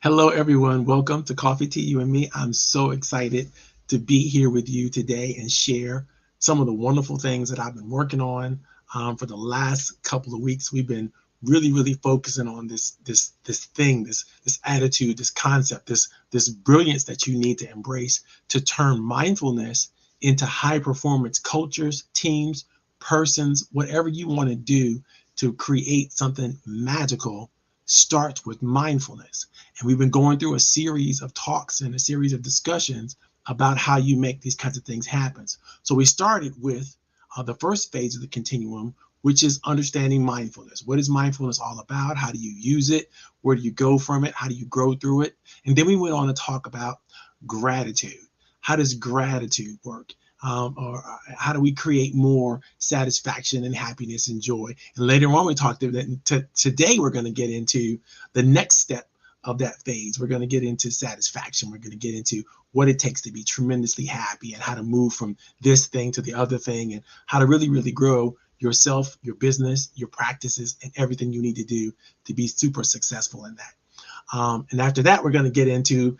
Hello, everyone. Welcome to Coffee Tea, You and Me. I'm so excited to be here with you today and share some of the wonderful things that I've been working on for the last couple of weeks. We've been really focusing on this attitude, this concept, this brilliance that you need to embrace to turn mindfulness into high performance cultures, teams, persons, whatever you want to do to create something magical starts with mindfulness. And we've been going through a series of talks and a series of discussions about how you make these kinds of things happen. So we started with the first phase of the continuum, which is understanding mindfulness. What is mindfulness all about? How do you use it? Where do you go from it? How do you grow through it? And then we went on to talk about gratitude. How does gratitude work? Or how do we create more satisfaction and happiness and joy? And later on, we talked about that. Today, we're going to get into the next step of that phase. We're going to get into satisfaction. We're going to get into what it takes to be tremendously happy and how to move from this thing to the other thing and how to really grow yourself, your business, your practices, and everything you need to do to be super successful in that. And after that, we're going to get into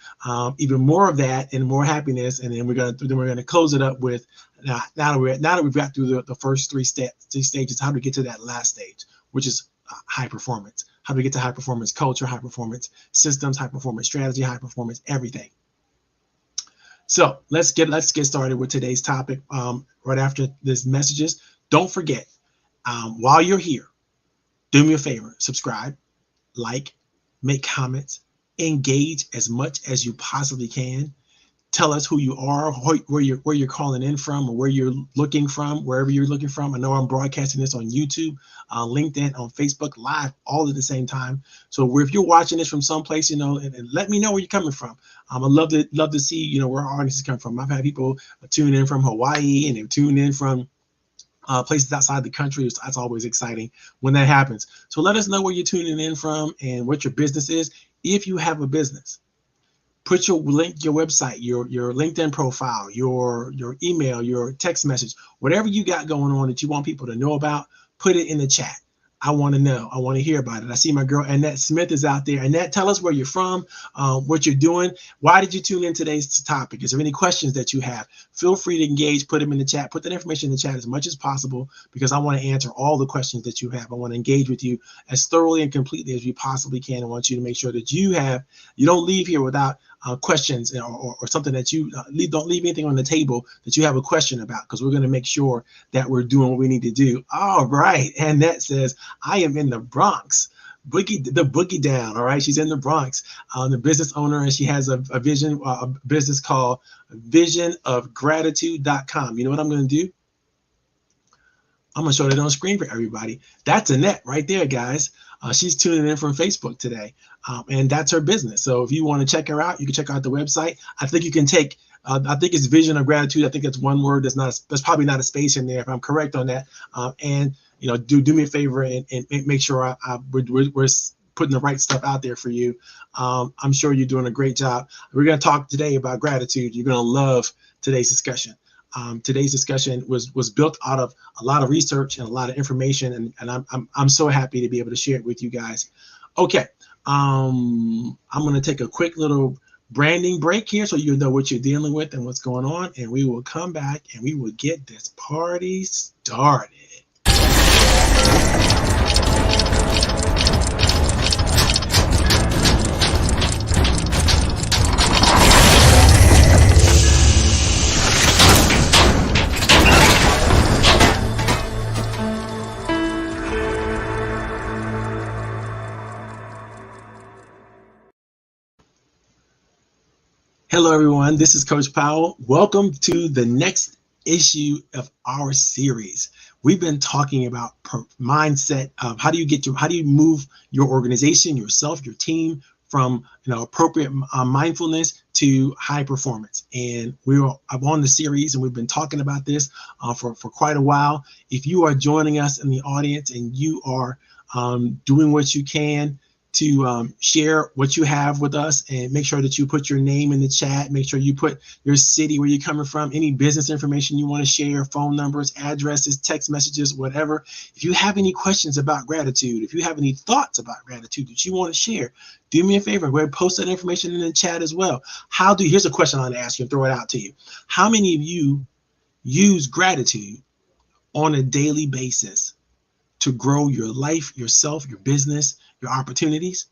even more of that and more happiness, and then we're going to close it up with now that we've got through the first three stages. How do we get to that last stage, which is high performance? How do we get to high performance culture, high performance systems, high performance strategy, high performance everything? So let's get started with today's topic. Right after these messages, don't forget, while you're here, do me a favor: subscribe, like, make comments, engage as much as you possibly can. Tell us who you are, where you're calling in from, or where you're looking from, wherever you're looking from. I know I'm broadcasting this on YouTube, LinkedIn, on Facebook Live, all at the same time. So if you're watching this from someplace, and let me know where you're coming from. I'd love to see, where our audience is coming from. I've had people tune in from Hawaii, and they tune in from places outside the country. That's always exciting when that happens. So let us know where you're tuning in from and what your business is. If you have a business, put your link, your website, your LinkedIn profile, your email, your text message, whatever you got going on that you want people to know about, put it in the chat. I want to know. I want to hear about it. I see my girl Annette Smith is out there. Annette, tell us where you're from, what you're doing. Why did you tune in today's topic? Is there any questions that you have? Feel free to engage. Put them in the chat. Put that information in the chat as much as possible because I want to answer all the questions that you have. I want to engage with you as thoroughly and completely as we possibly can. I want you to make sure that you don't leave here without questions or something that you don't leave anything on the table that you have a question about, because we're going to make sure that we're doing what we need to do. All right. And that says, I am in the Bronx. Boogie down. All right. She's in the Bronx, the business owner, and she has a vision, a business called visionofgratitude.com. You know what I'm going to do? I'm going to show that on screen for everybody. That's Annette right there, guys. She's tuning in from Facebook today, and that's her business. So if you want to check her out, you can check out the website. I think you can take, I think it's Vision of Gratitude. I think that's one word. There's probably not a space in there if I'm correct on that. And do me a favor and make sure we're putting the right stuff out there for you. I'm sure you're doing a great job. We're going to talk today about gratitude. You're going to love today's discussion. Today's discussion was built out of a lot of research and a lot of information, and I'm so happy to be able to share it with you guys. Okay, I'm going to take a quick little branding break here so you know what you're dealing with and what's going on, and we will come back and we will get this party started. Hello, everyone. This is Coach Powell. Welcome to the next issue of our series. We've been talking about mindset of how do you move your organization, yourself, your team from appropriate mindfulness to high performance. And I'm on the series, and we've been talking about this for quite a while. If you are joining us in the audience and you are doing what you can to share what you have with us, and make sure that you put your name in the chat. Make sure you put your city, where you're coming from, any business information you want to share, phone numbers, addresses, text messages, whatever. If you have any questions about gratitude, if you have any thoughts about gratitude that you want to share, do me a favor, go ahead and post that information in the chat as well. Here's a question I want to ask you and throw it out to you. How many of you use gratitude on a daily basis to grow your life, yourself, your business, your opportunities?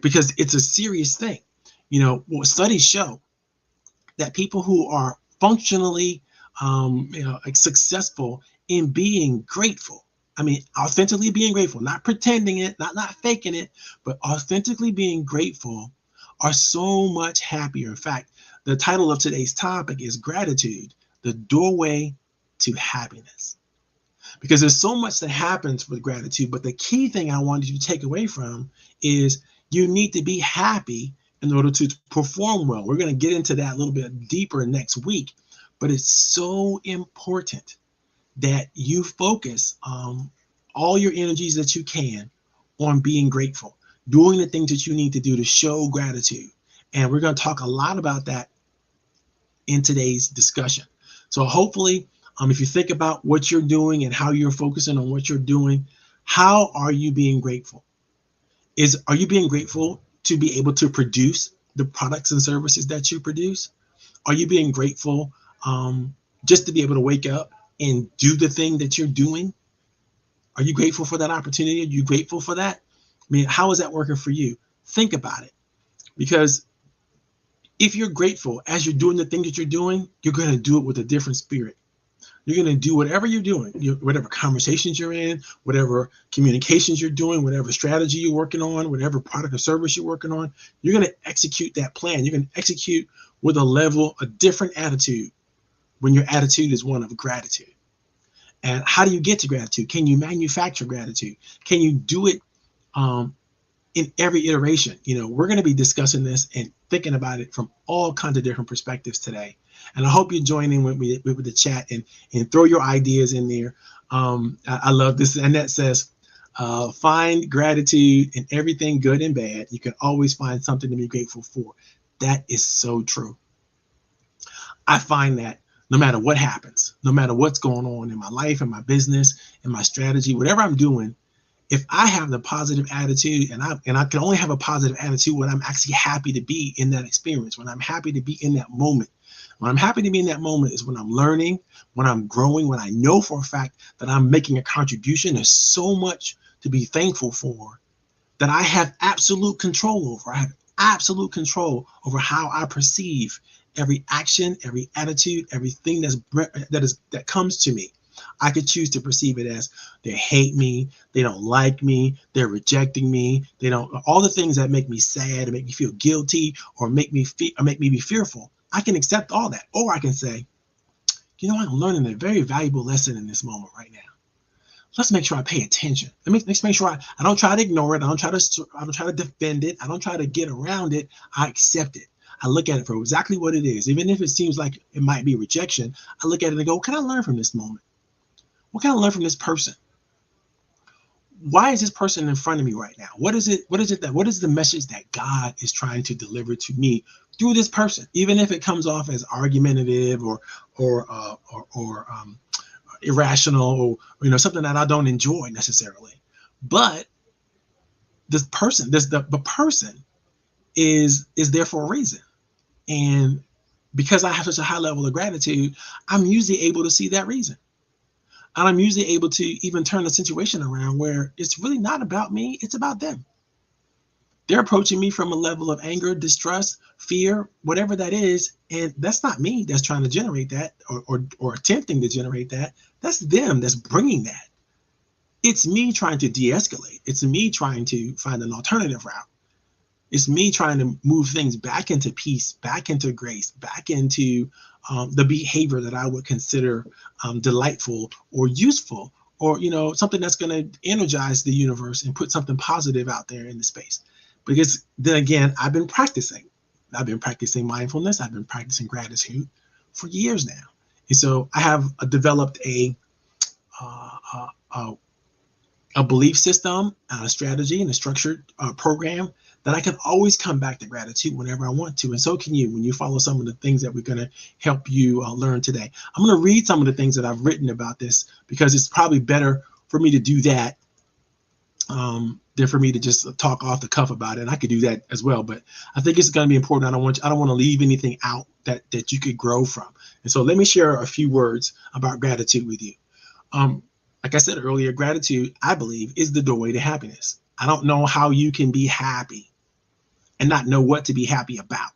Because it's a serious thing. What studies show that people who are functionally successful in being grateful, authentically being grateful, not pretending it, not faking it, but authentically being grateful, are so much happier. In fact, the title of today's topic is Gratitude, the Doorway to Happiness. Because there's so much that happens with gratitude, but the key thing I wanted you to take away from is you need to be happy in order to perform well. We're going to get into that a little bit deeper next week, but it's so important that you focus all your energies that you can on being grateful, doing the things that you need to do to show gratitude. And we're going to talk a lot about that in today's discussion. So hopefully, if you think about what you're doing and how you're focusing on what you're doing, how are you being grateful? Are you being grateful to be able to produce the products and services that you produce? Are you being grateful just to be able to wake up and do the thing that you're doing? Are you grateful for that opportunity? Are you grateful for that? How is that working for you? Think about it. Because if you're grateful as you're doing the thing that you're doing, you're going to do it with a different spirit. You're going to do whatever you're doing, whatever conversations you're in, whatever communications you're doing, whatever strategy you're working on, whatever product or service you're working on, you're going to execute that plan. You're going to execute with a different attitude, when your attitude is one of gratitude. And how do you get to gratitude? Can you manufacture gratitude? Can you do it in every iteration? We're going to be discussing this and thinking about it from all kinds of different perspectives today. And I hope you join in with me with the chat and throw your ideas in there. I love this. Annette says, find gratitude in everything good and bad. You can always find something to be grateful for. That is so true. I find that no matter what happens, no matter what's going on in my life, in my business, in my strategy, whatever I'm doing, if I have the positive attitude, and I can only have a positive attitude when I'm actually happy to be in that experience, when I'm happy to be in that moment. When I'm happy to be in that moment is when I'm learning, when I'm growing, when I know for a fact that I'm making a contribution. There's so much to be thankful for that I have absolute control over. I have absolute control over how I perceive every action, every attitude, everything that comes to me. I could choose to perceive it as they hate me, they don't like me, they're rejecting me, all the things that make me sad, or make me feel guilty, or make me be fearful. I can accept all that, or I can say, I'm learning a very valuable lesson in this moment right now. Let's make sure I pay attention. Let's make sure I don't try to ignore it. I don't try to defend it. I don't try to get around it. I accept it. I look at it for exactly what it is. Even if it seems like it might be rejection, I look at it and go, what can I learn from this moment? What can I learn from this person? Why is this person in front of me right now? What is the message that God is trying to deliver to me through this person? Even if it comes off as argumentative or irrational, or something that I don't enjoy necessarily. But this person, the person is there for a reason. And because I have such a high level of gratitude, I'm usually able to see that reason. And I'm usually able to even turn the situation around where it's really not about me, it's about them. They're approaching me from a level of anger, distrust, fear, whatever that is. And that's not me that's trying to generate that or attempting to generate that. That's them that's bringing that. It's me trying to de-escalate. It's me trying to find an alternative route. It's me trying to move things back into peace, back into grace, back into the behavior that I would consider delightful or useful, or something that's going to energize the universe and put something positive out there in the space. Because then again, I've been practicing mindfulness. I've been practicing gratitude for years now, and so I have developed a a belief system, a strategy, and a structured program that I can always come back to gratitude whenever I want to. And so can you when you follow some of the things that we're going to help you learn today. I'm going to read some of the things that I've written about this because it's probably better for me to do that than for me to just talk off the cuff about it. And I could do that as well, but I think it's going to be important. I don't want to leave anything out that you could grow from. And so let me share a few words about gratitude with you. Like I said earlier, gratitude, I believe, is the doorway to happiness. I don't know how you can be happy and not know what to be happy about.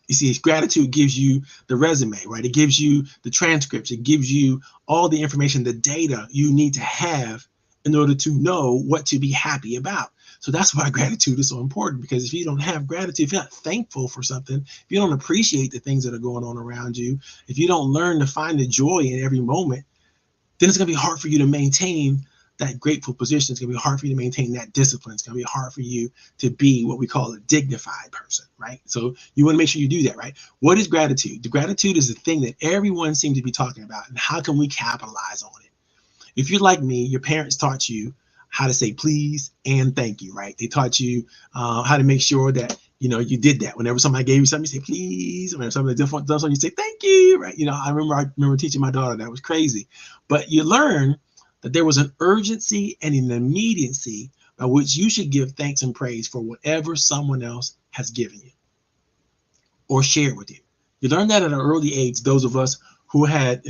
You see, gratitude gives you the resume, right? It gives you the transcripts. It gives you all the information, the data you need to have in order to know what to be happy about. So that's why gratitude is so important, because if you don't have gratitude, if you're not thankful for something, if you don't appreciate the things that are going on around you, if you don't learn to find the joy in every moment, then it's going to be hard for you to maintain that grateful position. It's going to be hard for you to maintain that discipline. It's going to be hard for you to be what we call a dignified person, right? So you want to make sure you do that, right? What is gratitude? The gratitude is the thing that everyone seems to be talking about, and how can we capitalize on it? If you're like me, your parents taught you how to say please and thank you, right? They taught you how to make sure that you did that. Whenever somebody gave you something, you say please. Whenever somebody does something, you say thank you, right? I remember teaching my daughter. That was crazy. But you learn that there was an urgency and an immediacy by which you should give thanks and praise for whatever someone else has given you or shared with you. You learn that at an early age. Those of us who had,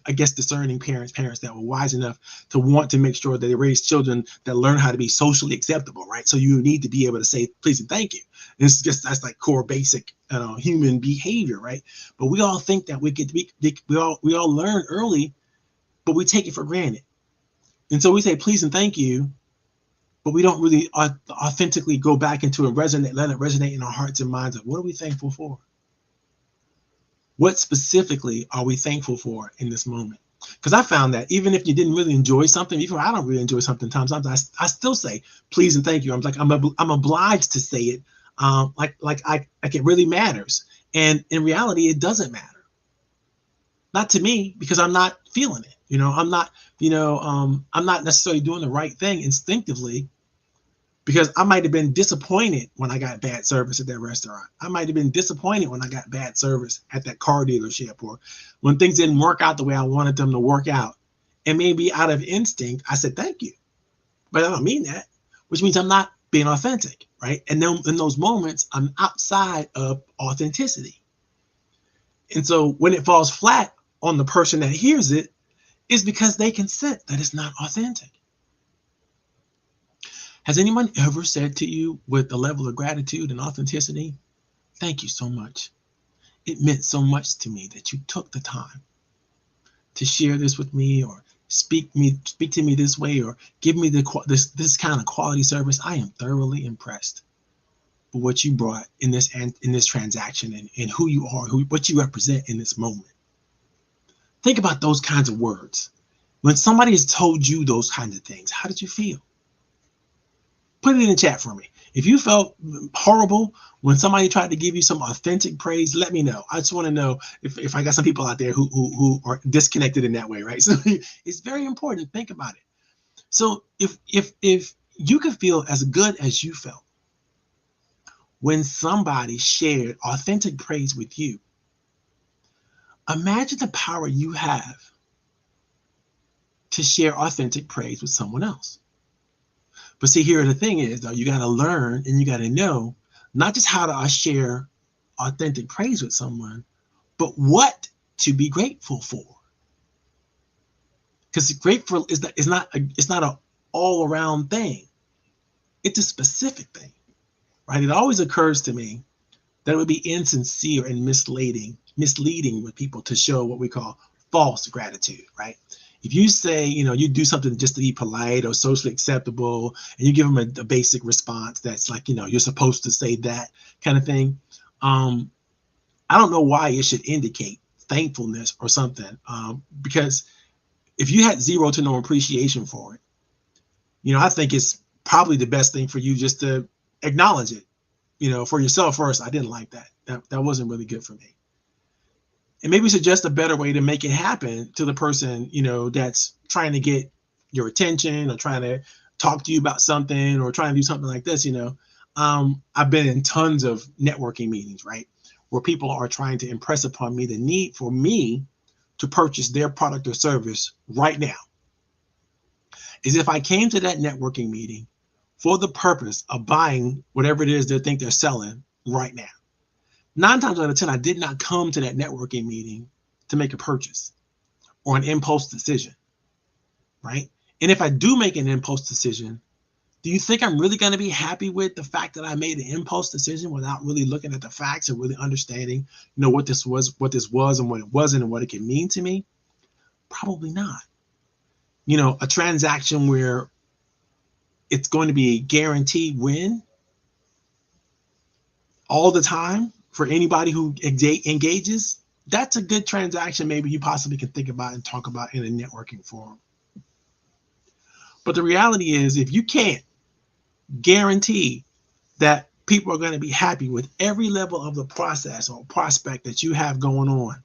I guess, discerning parents that were wise enough to want to make sure that they raise children that learn how to be socially acceptable, right? So you need to be able to say please and thank you. That's like core basic human behavior, right? But we all think that we all learn early, but we take it for granted. And so we say please and thank you, but we don't really authentically go back into let it resonate in our hearts and minds of what are we thankful for? What specifically are we thankful for in this moment? Because I found that even if you didn't really enjoy something, even if I don't really enjoy something, sometimes I still say please and thank you. I'm obliged to say it like it really matters. And in reality, it doesn't matter. Not to me, because I'm not feeling it. I'm not necessarily doing the right thing instinctively, because I might have been disappointed when I got bad service at that restaurant. I might have been disappointed when I got bad service at that car dealership, or when things didn't work out the way I wanted them to work out. And maybe out of instinct, I said thank you, but I don't mean that, which means I'm not being authentic, right? And then in those moments, I'm outside of authenticity. And so when it falls flat on the person that hears it, is because they can sense that it's not authentic. Has anyone ever said to you with a level of gratitude and authenticity, thank you so much. It meant so much to me that you took the time to share this with me, or speak to me this way, or give me this kind of quality service. I am thoroughly impressed with what you brought in this transaction, and who you are, what you represent in this moment. Think about those kinds of words. When somebody has told you those kinds of things, how did you feel? Put it in the chat for me. If you felt horrible when somebody tried to give you some authentic praise, let me know. I just want to know if I got some people out there who are disconnected in that way, right? So it's very important to think about it. So if you could feel as good as you felt when somebody shared authentic praise with you, imagine the power you have to share authentic praise with someone else. But see, here the thing is, though, you got to learn and you got to know not just how to share authentic praise with someone, but what to be grateful for. Because grateful is not an all around thing. It's a specific thing, right? It always occurs to me that it would be insincere and misleading with people to show what we call false gratitude, right? If you say, you do something just to be polite or socially acceptable, and you give them a basic response that's like, you're supposed to say that kind of thing, I don't know why it should indicate thankfulness or something, because if you had zero to no appreciation for it, I think it's probably the best thing for you just to acknowledge it, for yourself first. I didn't like that. That wasn't really good for me. And maybe suggest a better way to make it happen to the person, that's trying to get your attention or trying to talk to you about something or trying to do something like this, I've been in tons of networking meetings, right? Where people are trying to impress upon me the need for me to purchase their product or service right now. Is if I came to that networking meeting for the purpose of buying whatever it is they think they're selling right now. 9 times out of 10, I did not come to that networking meeting to make a purchase or an impulse decision, right? And if I do make an impulse decision, do you think I'm really going to be happy with the fact that I made an impulse decision without really looking at the facts and really understanding, what this was and what it wasn't and what it can mean to me? Probably not. A transaction where it's going to be a guaranteed win all the time for anybody who engages, that's a good transaction maybe you possibly can think about and talk about in a networking forum. But the reality is, if you can't guarantee that people are going to be happy with every level of the process or prospect that you have going on,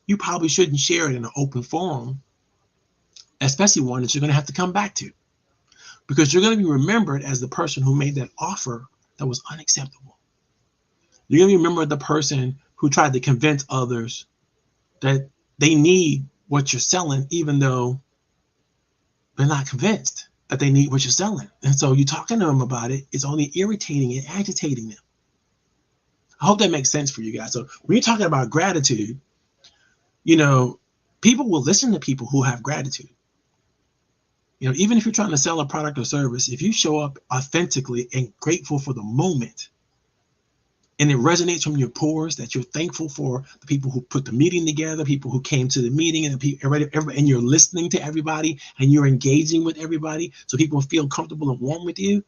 you probably shouldn't share it in an open forum, especially one that you're going to have to come back to, because you're going to be remembered as the person who made that offer that was unacceptable. You're going to remember the person who tried to convince others that they need what you're selling, even though they're not convinced that they need what you're selling. And so you talking to them about it is only irritating and agitating them. I hope that makes sense for you guys. So when you're talking about gratitude, people will listen to people who have gratitude. Even if you're trying to sell a product or service, if you show up authentically and grateful for the moment, and it resonates from your pores that you're thankful for the people who put the meeting together, people who came to the meeting, and and you're listening to everybody and you're engaging with everybody so people feel comfortable and warm with you,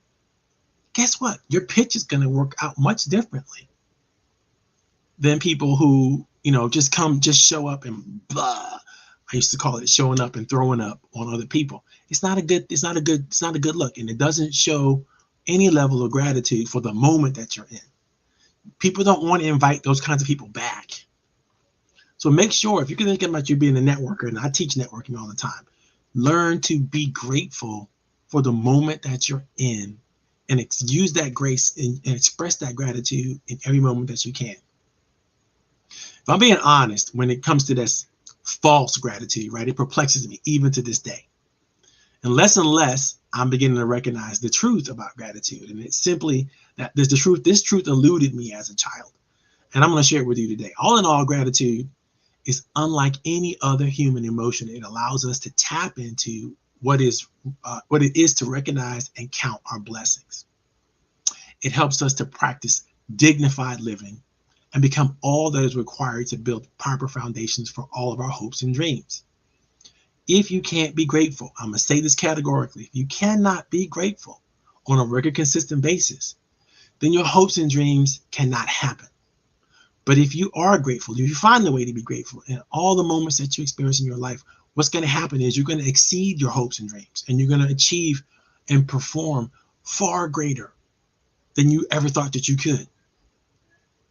guess what? Your pitch is going to work out much differently than people who, just show up and blah. I used to call it showing up and throwing up on other people. It's not a good look, and it doesn't show any level of gratitude for the moment that you're in. People don't want to invite those kinds of people back. So make sure, if you're thinking about you being a networker, and I teach networking all the time, learn to be grateful for the moment that you're in and use that grace and express that gratitude in every moment that you can. If I'm being honest, when it comes to this false gratitude, right, it perplexes me even to this day. And less I'm beginning to recognize the truth about gratitude. And it's simply that this truth eluded me as a child. And I'm going to share it with you today. All in all, gratitude is unlike any other human emotion. It allows us to tap into what it is to recognize and count our blessings. It helps us to practice dignified living and become all that is required to build proper foundations for all of our hopes and dreams. If you can't be grateful, I'm going to say this categorically, if you cannot be grateful on a regular, consistent basis, then your hopes and dreams cannot happen. But if you are grateful, if you find the way to be grateful in all the moments that you experience in your life, what's going to happen is you're going to exceed your hopes and dreams, and you're going to achieve and perform far greater than you ever thought that you could.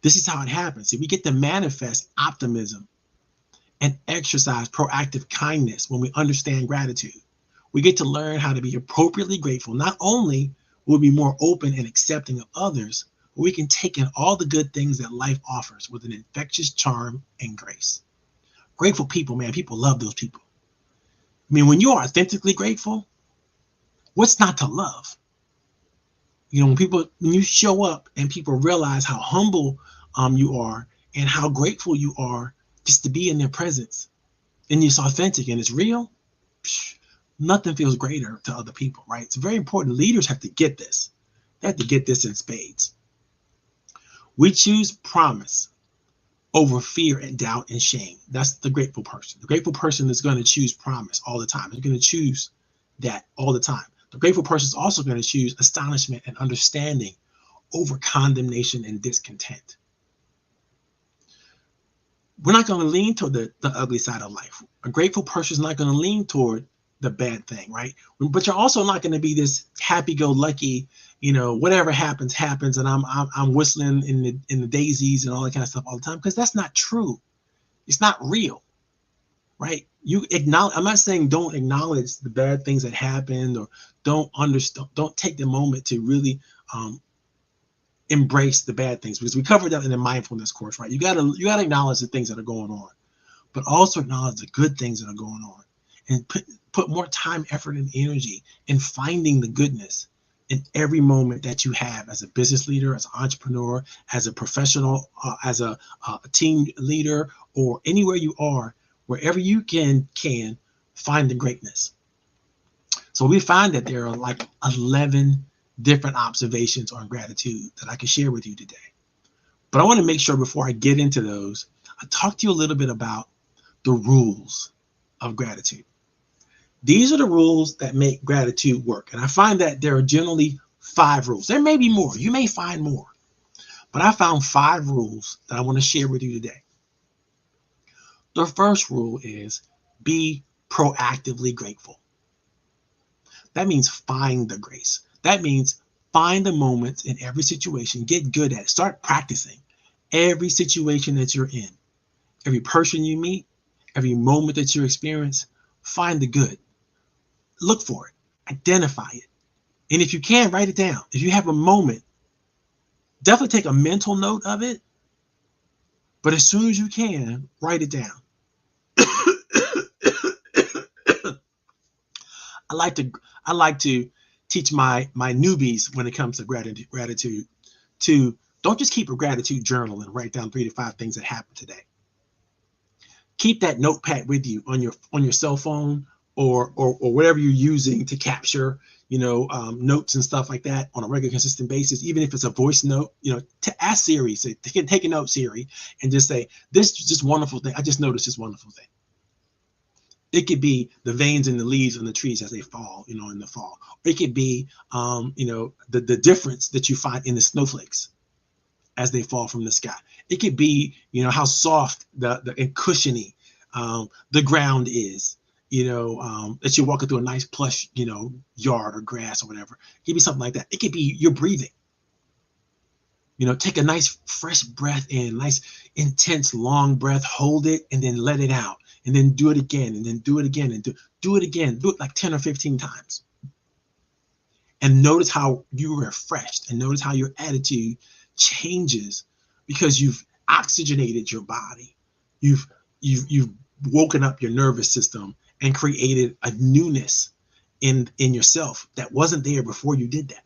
This is how it happens. See, we get to manifest optimism and exercise proactive kindness when we understand gratitude. We get to learn how to be appropriately grateful. Not only will we be more open and accepting of others, but we can take in all the good things that life offers with an infectious charm and grace. Grateful people, man, people love those people. I mean, when you are authentically grateful, what's not to love? When you show up and people realize how humble you are and how grateful you are just to be in their presence, and it's authentic and it's real, nothing feels greater to other people, right? It's very important. Leaders have to get this. They have to get this in spades. We choose promise over fear and doubt and shame. That's the grateful person. The grateful person is going to choose promise all the time. They're going to choose that all the time. The grateful person is also going to choose astonishment and understanding over condemnation and discontent. We're not going to lean toward the ugly side of life. A grateful person is not going to lean toward the bad thing, right? But you're also not going to be this happy-go-lucky, whatever happens, and I'm whistling in the daisies and all that kind of stuff all the time, because that's not true. It's not real, right? You acknowledge. I'm not saying don't acknowledge the bad things that happened, or don't understand. Don't take the moment to really embrace the bad things, because we covered that in the mindfulness course, right? You gotta acknowledge the things that are going on, but also acknowledge the good things that are going on, and put more time, effort, and energy in finding the goodness in every moment that you have as a business leader, as an entrepreneur, as a professional, as a team leader, or anywhere you are, wherever you can find the greatness. So we find that there are like 11 different observations on gratitude that I can share with you today. But I want to make sure before I get into those, I talk to you a little bit about the rules of gratitude. These are the rules that make gratitude work. And I find that there are generally 5 rules. There may be more. You may find more. But I found 5 rules that I want to share with you today. The first rule is be proactively grateful. That means find the grace. That means find the moments in every situation. Get good at it. Start practicing every situation that you're in. Every person you meet, every moment that you experience, find the good. Look for it. Identify it. And if you can, write it down. If you have a moment, definitely take a mental note of it. But as soon as you can, write it down. I like to teach my newbies when it comes to gratitude to don't just keep a gratitude journal and write down 3 to 5 things that happened today. Keep that notepad with you on your cell phone or whatever you're using to capture notes and stuff like that on a regular, consistent basis. Even if it's a voice note, to ask Siri, say, take a note, Siri, and just say, this is just wonderful thing. I just noticed this wonderful thing. It could be the veins in the leaves on the trees as they fall, in the fall. It could be, the difference that you find in the snowflakes as they fall from the sky. It could be, how soft and cushiony the ground is, that you're walking through a nice plush, yard or grass or whatever. It could be something like that. It could be your breathing. Take a nice fresh breath in, nice intense long breath, hold it, and then let it out. And then do it again, and then do it again, and do it again. Do it like 10 or 15 times. And notice how you're refreshed, and notice how your attitude changes because you've oxygenated your body. You've woken up your nervous system and created a newness in yourself that wasn't there before you did that.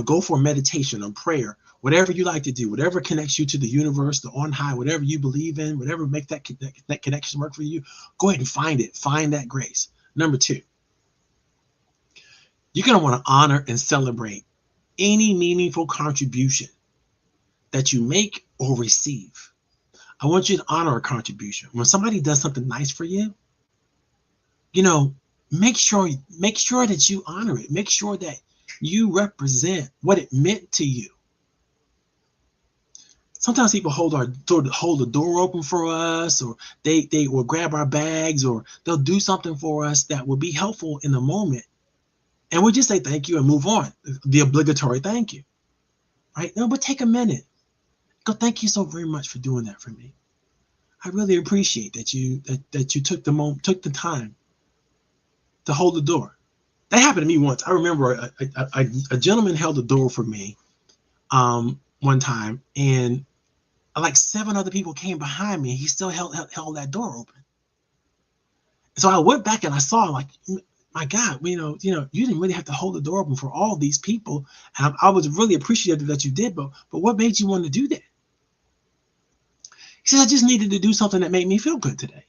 Go for meditation or prayer, whatever you like to do, whatever connects you to the universe, the on high, whatever you believe in, whatever makes that connection work for you. Go ahead and find it. Find that grace. Number 2, you're going to want to honor and celebrate any meaningful contribution that you make or receive. I want you to honor a contribution. When somebody does something nice for you, make sure that you honor it. Make sure that you represent what it meant to you. Sometimes people hold the door open for us, or they will grab our bags, or they'll do something for us that will be helpful in the moment. And we'll just say thank you and move on. The obligatory thank you. Right? No, but take a minute. Go, thank you so very much for doing that for me. I really appreciate that you took the time to hold the door. That happened to me once. I remember a gentleman held the door for me one time, and like 7 other people came behind me, and he still held that door open. So I went back and I saw, like, my God, you didn't really have to hold the door open for all these people. And I was really appreciative that you did, but what made you want to do that? He said, I just needed to do something that made me feel good today.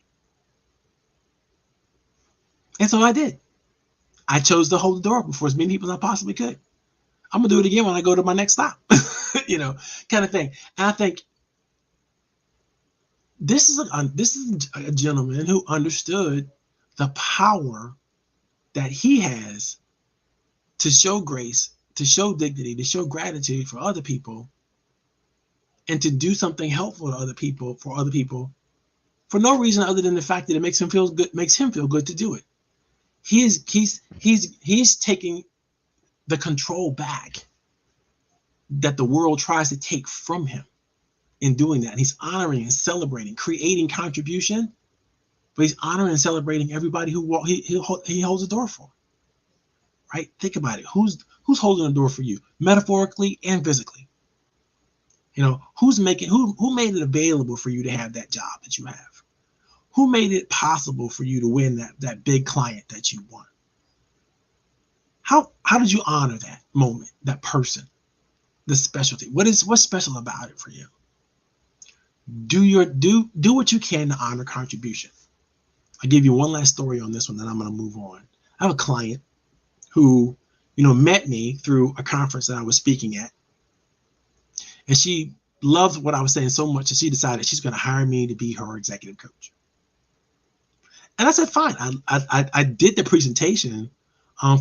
And so I did. I chose to hold the door open for as many people as I possibly could. I'm going to do it again when I go to my next stop, kind of thing. And I think this is a gentleman who understood the power that he has to show grace, to show dignity, to show gratitude for other people, and to do something helpful to other people, for no reason other than the fact that it makes him feel good to do it. He's taking the control back that the world tries to take from him in doing that. He's honoring and celebrating, creating contribution but he's honoring and celebrating everybody who he holds the door for. Right? Think about it. Who's holding the door for you, metaphorically and physically? Who made it available for you to have that job that you have? Who made it possible for you to win that big client that you want? How did you honor that moment, that person, the specialty? What's special about it for you? Do what you can to honor contribution. I'll give you one last story on this one, then I'm going to move on. I have a client who, met me through a conference that I was speaking at, and she loved what I was saying so much that she decided she's going to hire me to be her executive coach. And I said, fine. I did the presentation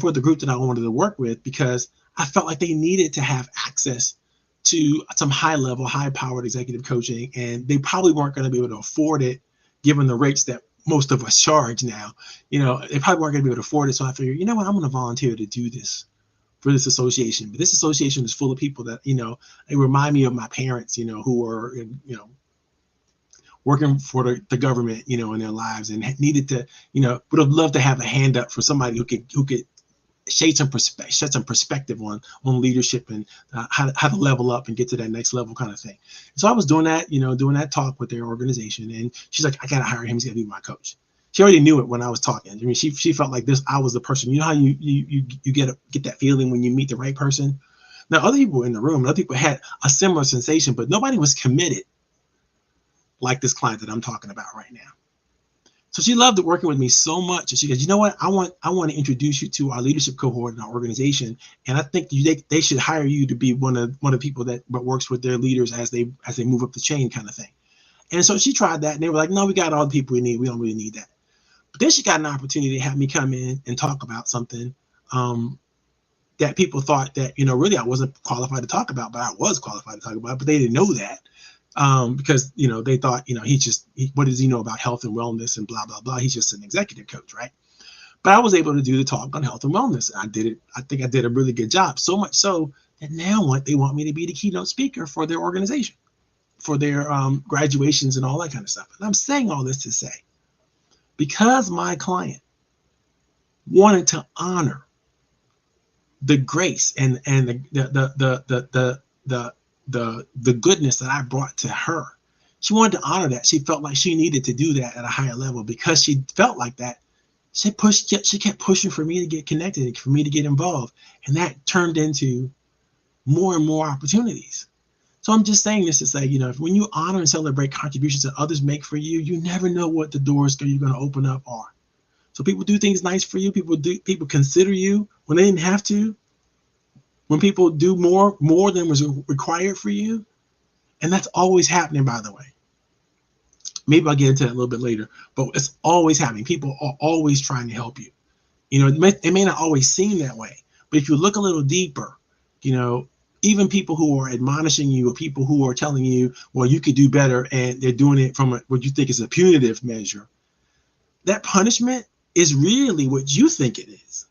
for the group that I wanted to work with because I felt like they needed to have access to some high-level, high-powered executive coaching, and they probably weren't going to be able to afford it given the rates that most of us charge now. They probably weren't going to be able to afford it. So I figured, I'm going to volunteer to do this for this association. But this association is full of people that, they remind me of my parents, who are, working for the government, in their lives and needed to, would have loved to have a hand up for somebody who could shed some perspective on leadership and how to level up and get to that next level kind of thing. So I was doing that, doing that talk with their organization, and she's like, I got to hire him. He's going to be my coach. She already knew it when I was talking. I mean, she felt like I was the person. You know how you get that feeling when you meet the right person? Now, other people were in the room, other people had a similar sensation, but nobody was committed like this client that I'm talking about right now. So she loved working with me so much. And she goes, you know what? I want to introduce you to our leadership cohort in our organization. And I think they should hire you to be one of the people that works with their leaders as they move up the chain kind of thing. And so she tried that, and they were like, no, we got all the people we need. We don't really need that. But then she got an opportunity to have me come in and talk about something that people thought that, really I wasn't qualified to talk about, but I was qualified to talk about, but they didn't know that. Because, they thought, what does he know about health and wellness and blah, blah, blah. He's just an executive coach, right? But I was able to do the talk on health and wellness. I did it. I think I did a really good job. So much so that now they want me to be the keynote speaker for their organization, for their graduations and all that kind of stuff. And I'm saying all this to say, because my client wanted to honor the grace and the goodness that I brought to her. She wanted to honor that. She felt like she needed to do that at a higher level. Because she felt like that, she kept pushing for me to get connected and for me to get involved. And that turned into more and more opportunities. So I'm just saying this to say, when you honor and celebrate contributions that others make for you, you never know what the doors you're going to open up are. So people do things nice for you. People consider you when they didn't have to. When people do more than was required for you. And that's always happening, by the way. Maybe I'll get into that a little bit later, but it's always happening. People are always trying to help you. It may not always seem that way, but if you look a little deeper, even people who are admonishing you or people who are telling you, well, you could do better, and they're doing it from what you think is a punitive measure, that punishment is really what you think it is.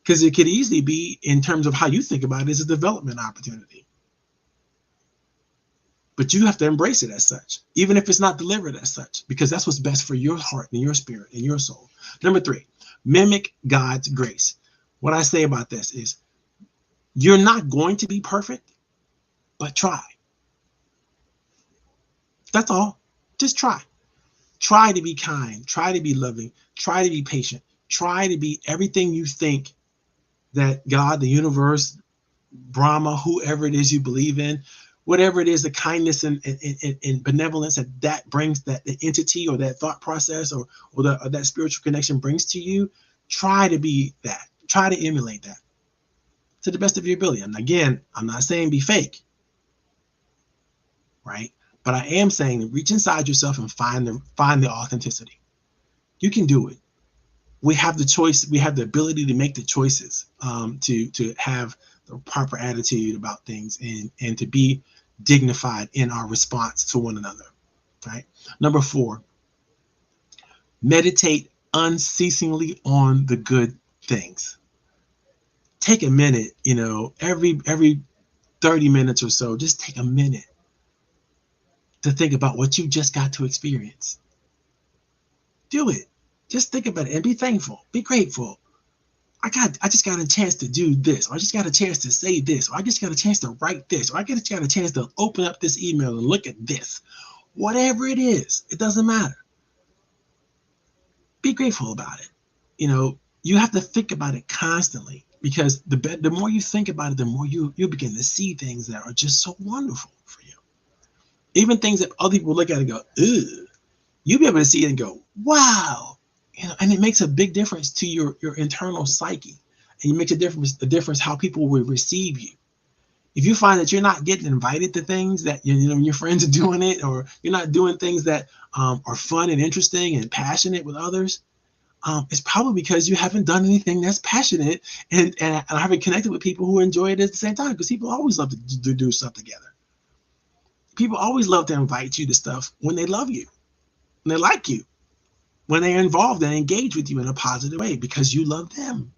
Because it could easily be, in terms of how you think about it, as a development opportunity. But you have to embrace it as such, even if it's not delivered as such, because that's what's best for your heart and your spirit and your soul. Number 3, mimic God's grace. What I say about this is, you're not going to be perfect, but try. That's all. Just try. Try to be kind. Try to be loving. Try to be patient. Try to be everything you think that God, the universe, Brahma, whoever it is you believe in, whatever it is, the kindness and benevolence that brings, that the entity or that thought process or that spiritual connection brings to you, try to be that. Try to emulate that to the best of your ability. And again, I'm not saying be fake, right? But I am saying reach inside yourself and find the authenticity. You can do it. We have the choice. We have the ability to make the choices, to have the proper attitude about things and to be dignified in our response to one another, right? Number 4, meditate unceasingly on the good things. Take a minute, every 30 minutes or so, just take a minute to think about what you just got to experience. Do it. Just think about it and be thankful. Be grateful. I just got a chance to do this, or I just got a chance to say this, or I just got a chance to write this, or I just got a chance to open up this email and look at this. Whatever it is, it doesn't matter. Be grateful about it. You have to think about it constantly, because the more you think about it, the more you begin to see things that are just so wonderful for you. Even things that other people look at and go, ugh, you'll be able to see it and go, wow. And it makes a big difference to your internal psyche. And it makes a difference how people will receive you. If you find that you're not getting invited to things that your friends are doing it, or you're not doing things that are fun and interesting and passionate with others, it's probably because you haven't done anything that's passionate and haven't connected with people who enjoy it at the same time. Because people always love to do stuff together. People always love to invite you to stuff when they love you, when they like you, when they're involved and engage with you in a positive way because you love them.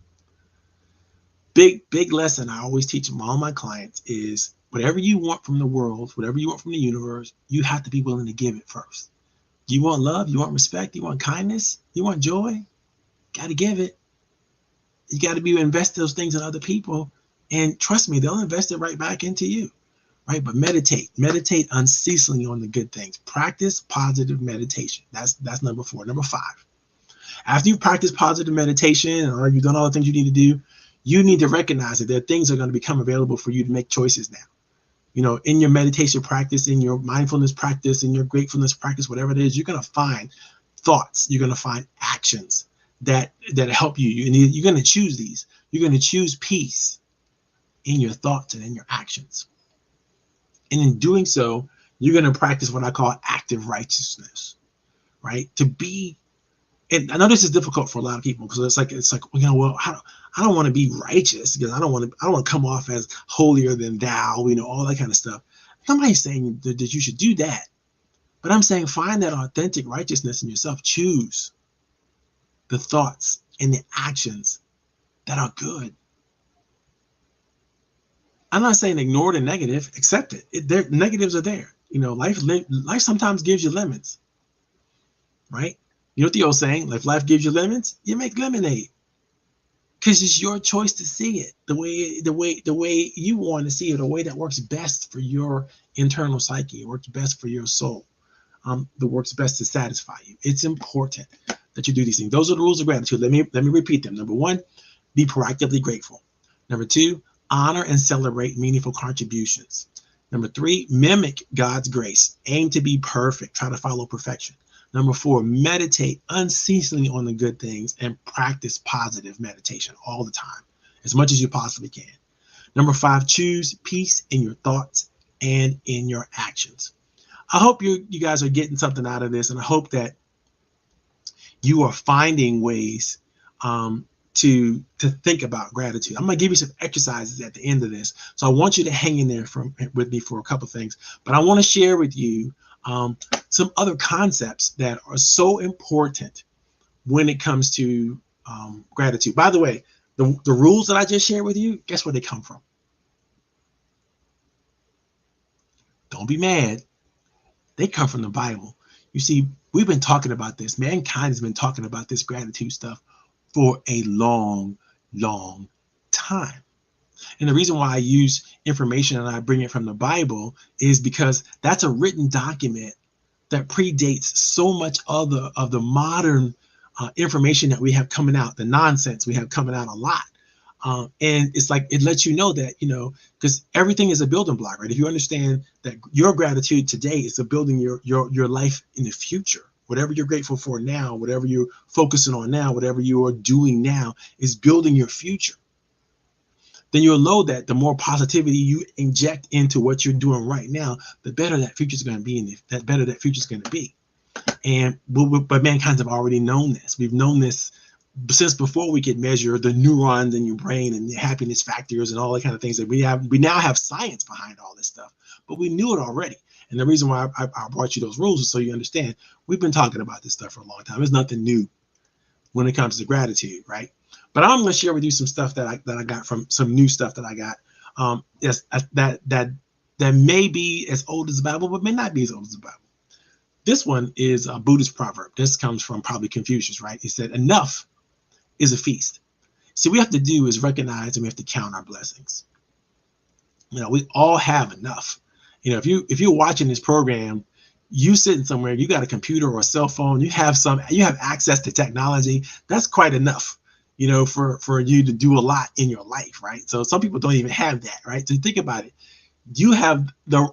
Big lesson I always teach all my clients is whatever you want from the world, whatever you want from the universe, you have to be willing to give it first. You want love, you want respect, you want kindness, you want joy, got to give it. You got to invest those things in other people, and trust me, they'll invest it right back into you, right? But meditate unceasingly on the good things. Practice positive meditation. That's number 4. Number 5, after you've practiced positive meditation or you've done all the things you need to do, you need to recognize that there are things that are going to become available for you to make choices now. In your meditation practice, in your mindfulness practice, in your gratefulness practice, whatever it is, you're going to find thoughts, you're going to find actions that help you. And you're going to choose these. You're going to choose peace in your thoughts and in your actions. And in doing so, you're going to practice what I call active righteousness, right? And I know this is difficult for a lot of people because it's like well, I don't want to be righteous because I don't want to come off as holier than thou, all that kind of stuff. Nobody's saying that you should do that, but I'm saying find that authentic righteousness in yourself. Choose the thoughts and the actions that are good. I'm not saying ignore the negative, accept it. Negatives are there. Life sometimes gives you lemons, right? You know what the old saying, if life gives you lemons, you make lemonade. Because it's your choice to see it the way you want to see it, the way that works best for your internal psyche, it works best for your soul, that works best to satisfy you. It's important that you do these things. Those are the rules of gratitude. Let me repeat them. Number 1, be proactively grateful. Number 2, honor and celebrate meaningful contributions. Number 3, mimic God's grace. Aim to be perfect. Try to follow perfection. Number 4, meditate unceasingly on the good things and practice positive meditation all the time, as much as you possibly can. Number 5, choose peace in your thoughts and in your actions. I hope you guys are getting something out of this, and I hope that you are finding ways to think about gratitude. I'm going to give you some exercises at the end of this. So I want you to hang in there with me for a couple things. But I want to share with you some other concepts that are so important when it comes to gratitude. By the way, the rules that I just shared with you, guess where they come from? Don't be mad. They come from the Bible. You see, we've been talking about this. Mankind has been talking about this gratitude stuff for a long time. And the reason why I use information and I bring it from the Bible is because that's a written document that predates so much of the modern information that we have coming out, the nonsense we have coming out a lot. And it's like, it lets you know that, because everything is a building block, right? If you understand that your gratitude today is building your life in the future, whatever you're grateful for now, whatever you're focusing on now, whatever you are doing now is building your future. Then you'll know that the more positivity you inject into what you're doing right now, the better that future is going to be, and the better that future is going to be. But mankind have already known this. We've known this since before we could measure the neurons in your brain and the happiness factors and all that kind of things that we now have science behind all this stuff, but we knew it already. And the reason why I brought you those rules is so you understand we've been talking about this stuff for a long time. It's nothing new when it comes to gratitude, right? But I'm going to share with you some stuff that I got from some new stuff that I got. That may be as old as the Bible, but may not be as old as the Bible. This one is a Buddhist proverb. This comes from probably Confucius, right? He said, enough is a feast. See, what we have to do is recognize and we have to count our blessings. We all have enough. If you're watching this program, you sitting somewhere, you got a computer or a cell phone, you have access to technology. That's quite enough, for you to do a lot in your life, right? So some people don't even have that, right? So think about it. You have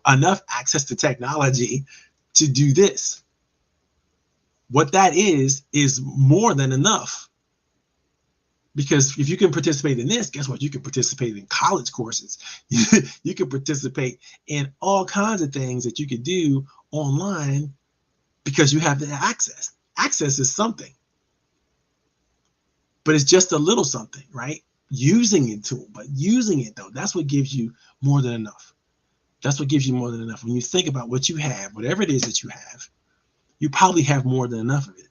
enough access to technology to do this. What that is more than enough. Because if you can participate in this, guess what? You can participate in college courses. You can participate in all kinds of things that you could do online because you have the access. Access is something, but it's just a little something, right? Using it though, that's what gives you more than enough. That's what gives you more than enough. When you think about what you have, whatever it is that you have, you probably have more than enough of it.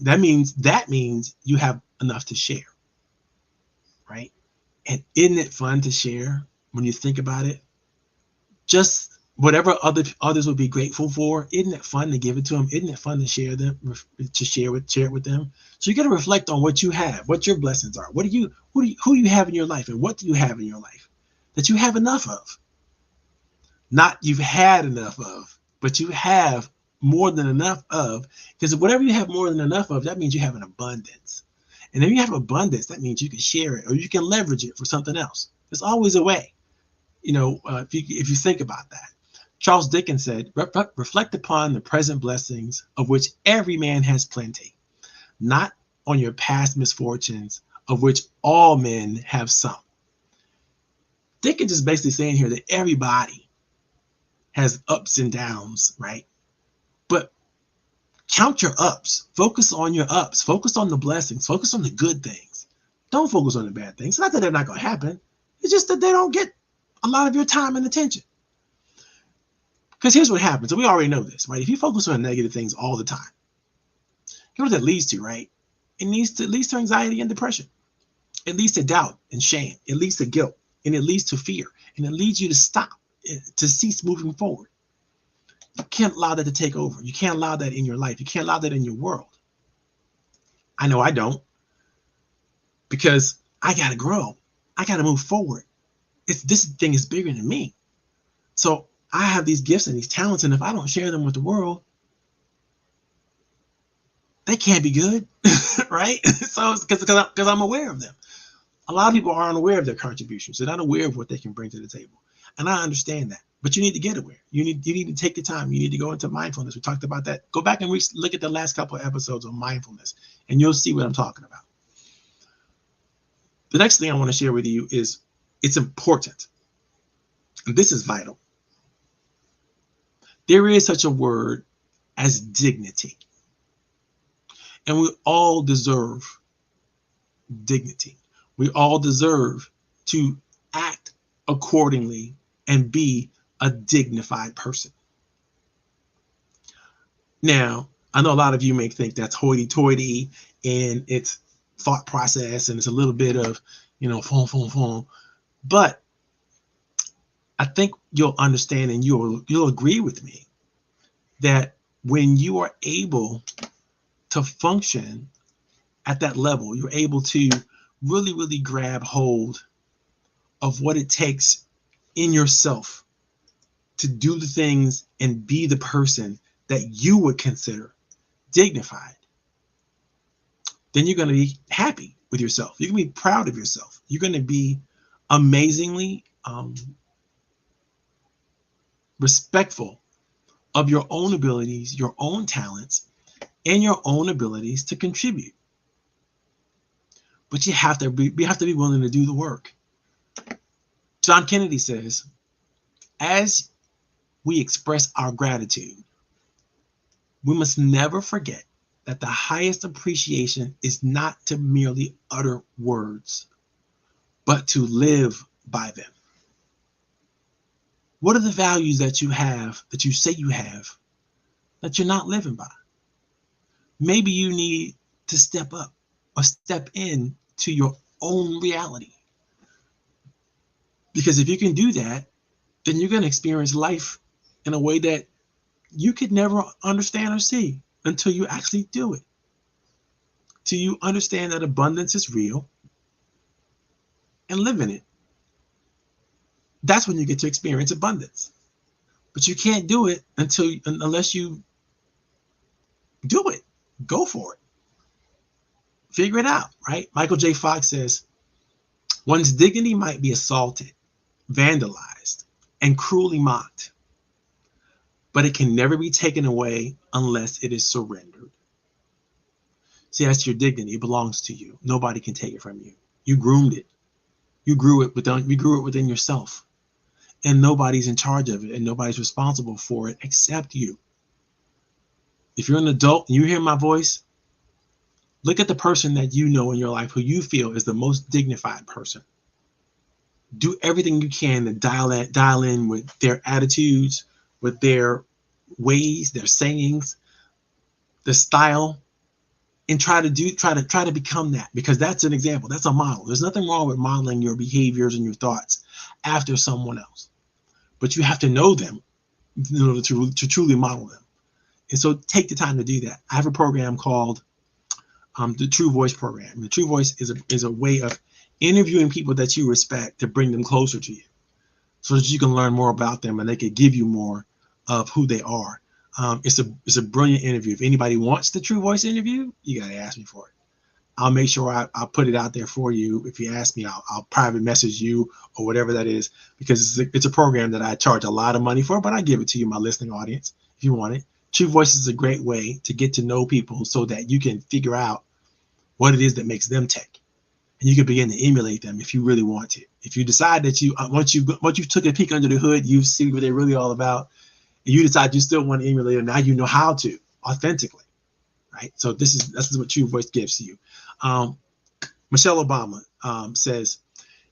That means you have enough to share, right? And isn't it fun to share when you think about it? Just whatever others would be grateful for, isn't it fun to give it to them? Isn't it fun to share it with them? So you got to reflect on what you have, what your blessings are. Who you have in your life, and what do you have in your life that you have enough of? Not you've had enough of, but you have more than enough of, because whatever you have more than enough of, that means you have an abundance. And if you have abundance, that means you can share it or you can leverage it for something else. There's always a way, if you think about that. Charles Dickens said, reflect upon the present blessings of which every man has plenty, not on your past misfortunes of which all men have some. Dickens is basically saying here that everybody has ups and downs, right? But count your ups. Focus on your ups. Focus on the blessings. Focus on the good things. Don't focus on the bad things. It's not that they're not going to happen. It's just that they don't get a lot of your time and attention. Because here's what happens. And we already know this, right? If you focus on negative things all the time, you know what that leads to, right? It leads to anxiety and depression. It leads to doubt and shame. It leads to guilt. And it leads to fear. And it leads you to stop, to cease moving forward. You can't allow that to take over. You can't allow that in your life. You can't allow that in your world. I know I don't. Because I got to grow. I got to move forward. This thing is bigger than me. So I have these gifts and these talents, and if I don't share them with the world, they can't be good, right? So it's because I'm aware of them. A lot of people aren't aware of their contributions. They're not aware of what they can bring to the table. And I understand that. But you need to get aware. You need to take the time. You need to go into mindfulness. We talked about that. Go back and look at the last couple of episodes on mindfulness, and you'll see what I'm talking about. The next thing I want to share with you is it's important. And this is vital. There is such a word as dignity. And we all deserve dignity. We all deserve to act accordingly and be a dignified person. Now, I know a lot of you may think that's hoity-toity and it's thought process and it's a little bit of, phone. But I think you'll understand and you'll agree with me that when you are able to function at that level, you're able to really, really grab hold of what it takes in yourself to do the things and be the person that you would consider dignified, then you're going to be happy with yourself. You're going to be proud of yourself. You're going to be amazingly respectful of your own abilities, your own talents, and your own abilities to contribute. But you have to be willing to do the work. John Kennedy says, as we express our gratitude, we must never forget that the highest appreciation is not to merely utter words, but to live by them. What are the values that you have, that you say you have, that you're not living by? Maybe you need to step up or step in to your own reality. Because if you can do that, then you're going to experience life in a way that you could never understand or see until you actually do it. Till you understand that abundance is real and live in it. That's when you get to experience abundance. But you can't do it unless you do it. Go for it. Figure it out, right? Michael J. Fox says, one's dignity might be assaulted, vandalized, and cruelly mocked, but it can never be taken away unless it is surrendered. See, that's your dignity. It belongs to you. Nobody can take it from you. You groomed it. You grew it within yourself. And nobody's in charge of it, and nobody's responsible for it except you. If you're an adult and you hear my voice, look at the person that you know in your life who you feel is the most dignified person. Do everything you can to dial in with their attitudes, with their ways, their sayings, the style, and try to become that, because that's an example. That's a model. There's nothing wrong with modeling your behaviors and your thoughts after someone else, but you have to know them in order to truly model them. And so take the time to do that. I have a program called the True Voice program. The True Voice is a way of interviewing people that you respect to bring them closer to you, so that you can learn more about them and they can give you more of who they are. It's a brilliant interview. If anybody wants the True Voice interview, you got to ask me for it. I'll make sure I'll put it out there for you. If you ask me, I'll private message you or whatever that is, because it's a program that I charge a lot of money for, but I give it to you, my listening audience, if you want it. True Voice is a great way to get to know people so that you can figure out what it is that makes them tick. And you can begin to emulate them if you really want to. If you decide that once you took a peek under the hood, you see what they're really all about, and you decide you still want to emulate them, now you know how to authentically, right? So this is what True Voice gives to you. Michelle Obama says,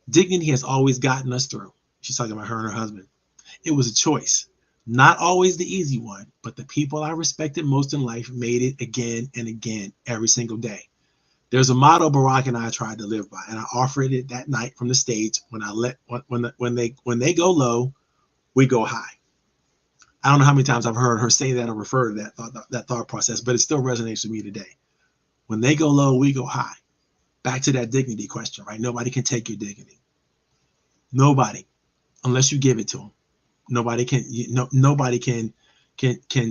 dignity has always gotten us through. She's talking about her and her husband. It was a choice, not always the easy one, but the people I respected most in life made it again and again every single day. There's a motto Barack and I tried to live by, and I offered it that night from the stage. When they go low, we go high. I don't know how many times I've heard her say that or refer to that thought process, but it still resonates with me today. When they go low, we go high. Back to that dignity question, right? Nobody can take your dignity. Nobody, unless you give it to them. Nobody can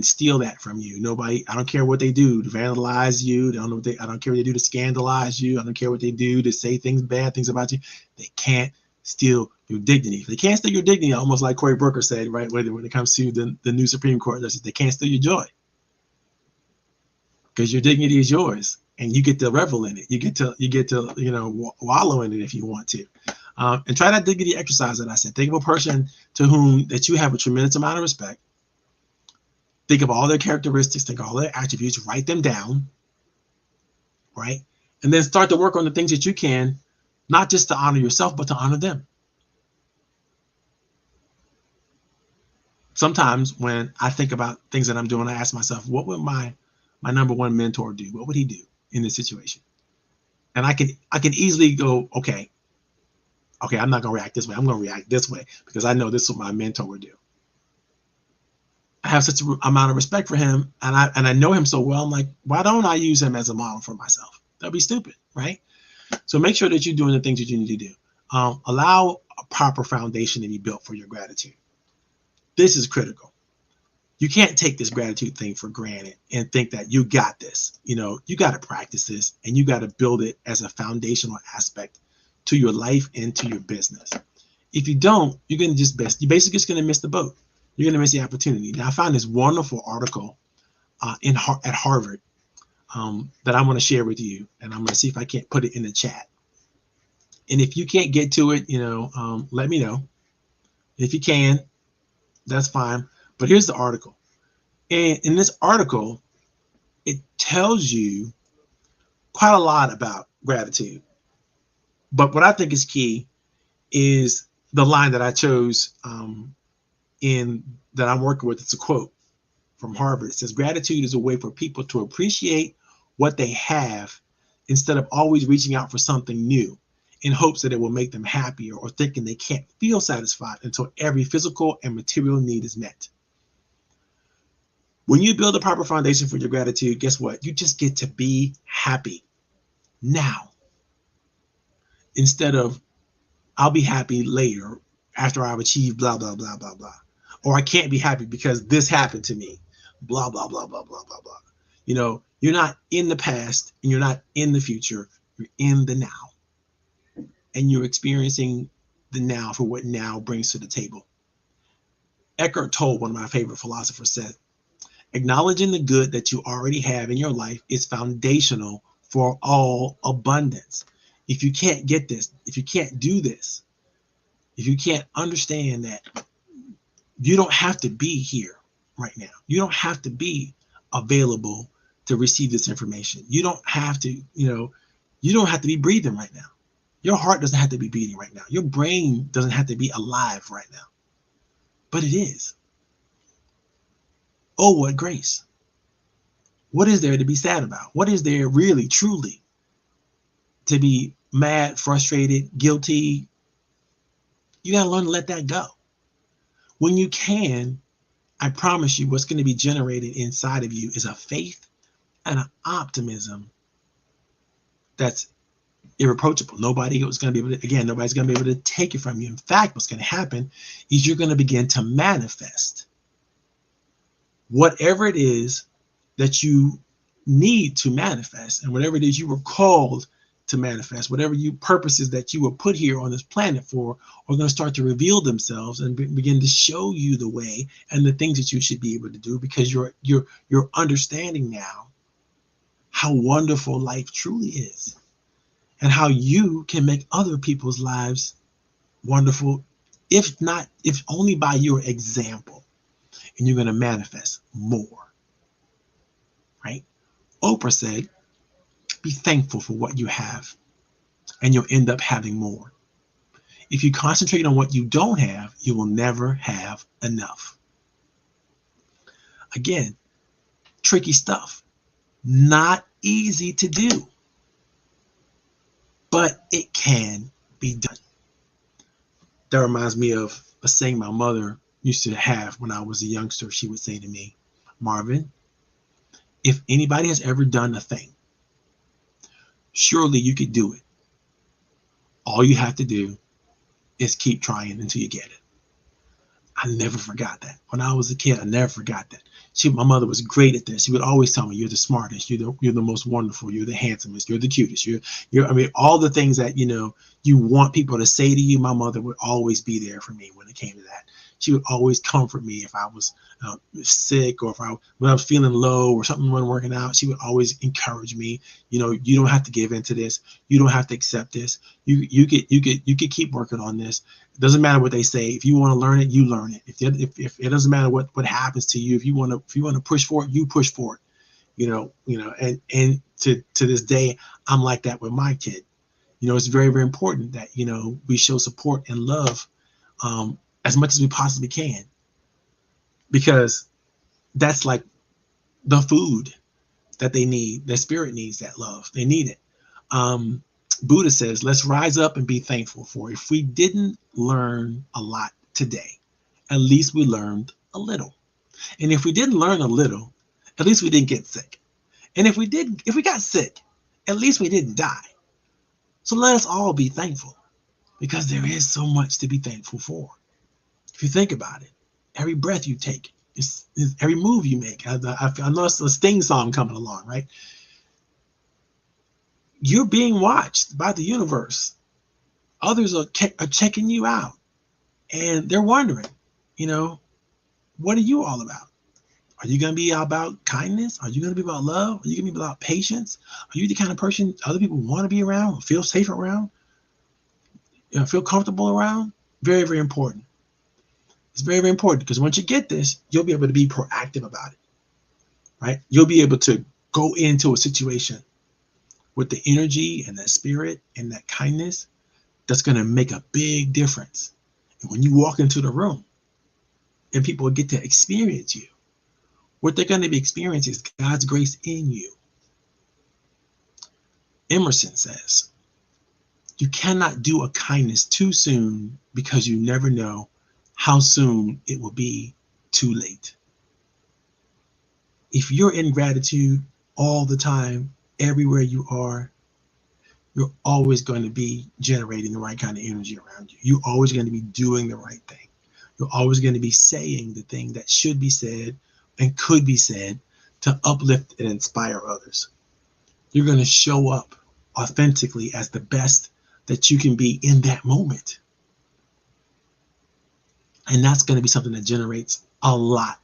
steal that from you. Nobody. I don't care what they do to vandalize you. I don't care what they do to scandalize you. I don't care what they do to say bad things about you. They can't steal your dignity. If they can't steal your dignity, almost like Cory Booker said, right, when it comes to the new Supreme Court justice, they can't steal your joy, because your dignity is yours, and you get to revel in it. You get to wallow in it if you want to, and try that dignity exercise that I said. Think of a person to whom that you have a tremendous amount of respect. Think of all their characteristics. Think of all their attributes. Write them down, right, and then start to work on the things that you can, not just to honor yourself, but to honor them. Sometimes when I think about things that I'm doing, I ask myself, what would my number one mentor do? What would he do in this situation? And I can easily go, okay, I'm not going to react this way. I'm going to react this way, because I know this is what my mentor would do. I have such an amount of respect for him, and I know him so well. I'm like, why don't I use him as a model for myself? That'd be stupid, right? So make sure that you're doing the things that you need to do. Allow a proper foundation to be built for your gratitude. This is critical. You can't take this gratitude thing for granted and think that you got this. You got to practice this, and you got to build it as a foundational aspect to your life and to your business. If you don't, you're basically just going to miss the boat. You're going to miss the opportunity. Now, I found this wonderful article at Harvard that I want to share with you, and I'm going to see if I can't put it in the chat. And if you can't get to it, let me know. If you can, that's fine. But here's the article. And in this article, it tells you quite a lot about gratitude. But what I think is key is the line that I chose that I'm working with. It's a quote from Harvard. It says, gratitude is a way for people to appreciate what they have instead of always reaching out for something new in hopes that it will make them happier, or thinking they can't feel satisfied until every physical and material need is met. When you build a proper foundation for your gratitude, guess what? You just get to be happy now instead of I'll be happy later after I've achieved blah, blah, blah, blah, blah. Or I can't be happy because this happened to me, blah, blah, blah, blah, blah, blah, blah. You know, you're not in the past and you're not in the future. You're in the now. And you're experiencing the now for what now brings to the table. Eckhart Tolle, one of my favorite philosophers, said, acknowledging the good that you already have in your life is foundational for all abundance. If you can't get this, if you can't do this, if you can't understand that you don't have to be here right now, you don't have to be available to receive this information. You don't have to, you don't have to be breathing right now. Your heart doesn't have to be beating right now. Your brain doesn't have to be alive right now. But it is. Oh, what grace. What is there to be sad about? What is there really, truly to be mad, frustrated, guilty? You got to learn to let that go. When you can, I promise you what's going to be generated inside of you is a faith and an optimism that's irreproachable. Nobody is going to be able to, again, nobody's going to be able to take it from you. In fact, what's going to happen is you're going to begin to manifest whatever it is that you need to manifest, and whatever it is you were called to manifest, whatever purposes that you were put here on this planet for, are going to start to reveal themselves and begin to show you the way and the things that you should be able to do, because you're understanding now how wonderful life truly is and how you can make other people's lives wonderful, if only by your example, and you're going to manifest more, right? Oprah said, be thankful for what you have, and you'll end up having more. If you concentrate on what you don't have, you will never have enough. Again, tricky stuff. Not easy to do, but it can be done. That reminds me of a saying my mother used to have when I was a youngster. She would say to me, Marvin, if anybody has ever done a thing, surely you could do it. All you have to do is keep trying until you get it. I never forgot that. When I was a kid, I never forgot that. My mother was great at this. She would always tell me, you're the smartest, you're the most wonderful, you're the handsomest, you're the cutest, all the things that, you want people to say to you. My mother would always be there for me when it came to that. She would always comfort me if I was sick, or when I was feeling low or something wasn't working out. She would always encourage me. You don't have to give into this. You don't have to accept this. You could keep working on this. It doesn't matter what they say. If you want to learn it, you learn it. If it doesn't matter what happens to you, if you want to push for it, you push for it. And to this day, I'm like that with my kid. It's very, very important that we show support and love as much as we possibly can, because that's like the food that they need. Their spirit needs that love. They need it. Buddha says, let's rise up and be thankful, for if we didn't learn a lot today, at least we learned a little. And if we didn't learn a little, at least we didn't get sick. And if we got sick, at least we didn't die. So let us all be thankful, because there is so much to be thankful for. If you think about it, every breath you take, is every move you make. I know it's a Sting song coming along, right? You're being watched by the universe. Others are checking you out, and they're wondering, what are you all about? Are you going to be about kindness? Are you going to be about love? Are you going to be about patience? Are you the kind of person other people want to be around, feel safe around, feel comfortable around? Very, very important. It's very, very important, because once you get this, you'll be able to be proactive about it, right? You'll be able to go into a situation with the energy and that spirit and that kindness that's going to make a big difference. And when you walk into the room and people get to experience you, what they're going to be experiencing is God's grace in you. Emerson says, you cannot do a kindness too soon, because you never know how soon it will be too late. If you're in gratitude all the time, everywhere you are, you're always going to be generating the right kind of energy around you. You're always going to be doing the right thing. You're always going to be saying the thing that should be said and could be said to uplift and inspire others. You're going to show up authentically as the best that you can be in that moment. And that's going to be something that generates a lot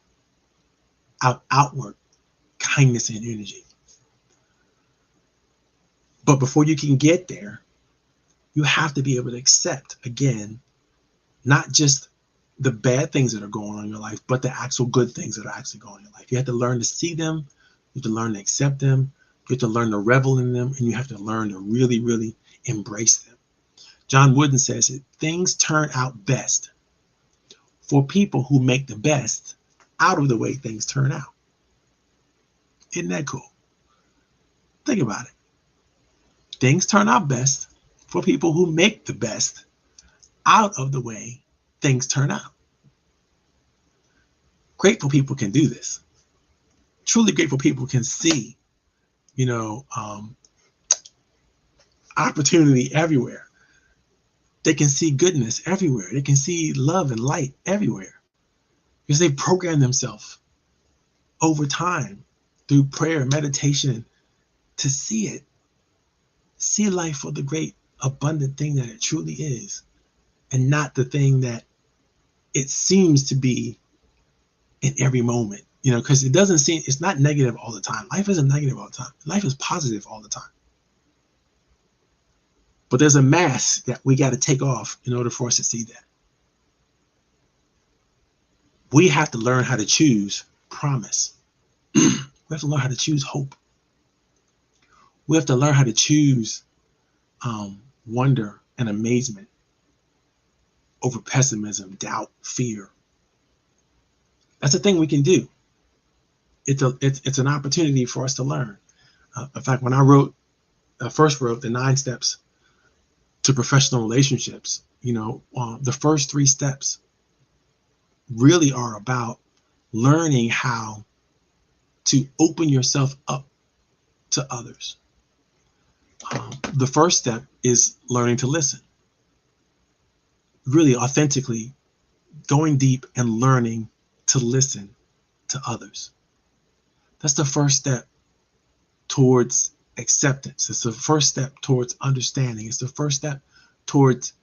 of outward kindness and energy. But before you can get there, you have to be able to accept, again, not just the bad things that are going on in your life, but the actual good things that are actually going on in your life. You have to learn to see them. You have to learn to accept them. You have to learn to revel in them. And you have to learn to really, really embrace them. John Wooden says that things turn out best for people who make the best out of the way things turn out. Isn't that cool? Think about it. Things turn out best for people who make the best out of the way things turn out. Grateful people can do this. Truly grateful people can see, opportunity everywhere. They can see goodness everywhere. They can see love and light everywhere because they program themselves over time through prayer and meditation to see it. See life for the great abundant thing that it truly is, and not the thing that it seems to be in every moment, because it's not negative all the time. Life isn't negative all the time. Life is positive all the time. But there's a mask that we got to take off in order for us to see that. We have to learn how to choose promise. We have to learn how to choose hope. We have to learn how to choose wonder and amazement over pessimism, doubt, fear. That's a thing we can do. It's an opportunity for us to learn. In fact, when I first wrote the 9 steps to professional relationships, the first 3 steps really are about learning how to open yourself up to others. The first step is learning to listen. Really authentically going deep and learning to listen to others. That's the first step towards acceptance. It's the first step towards understanding. It's the first step towards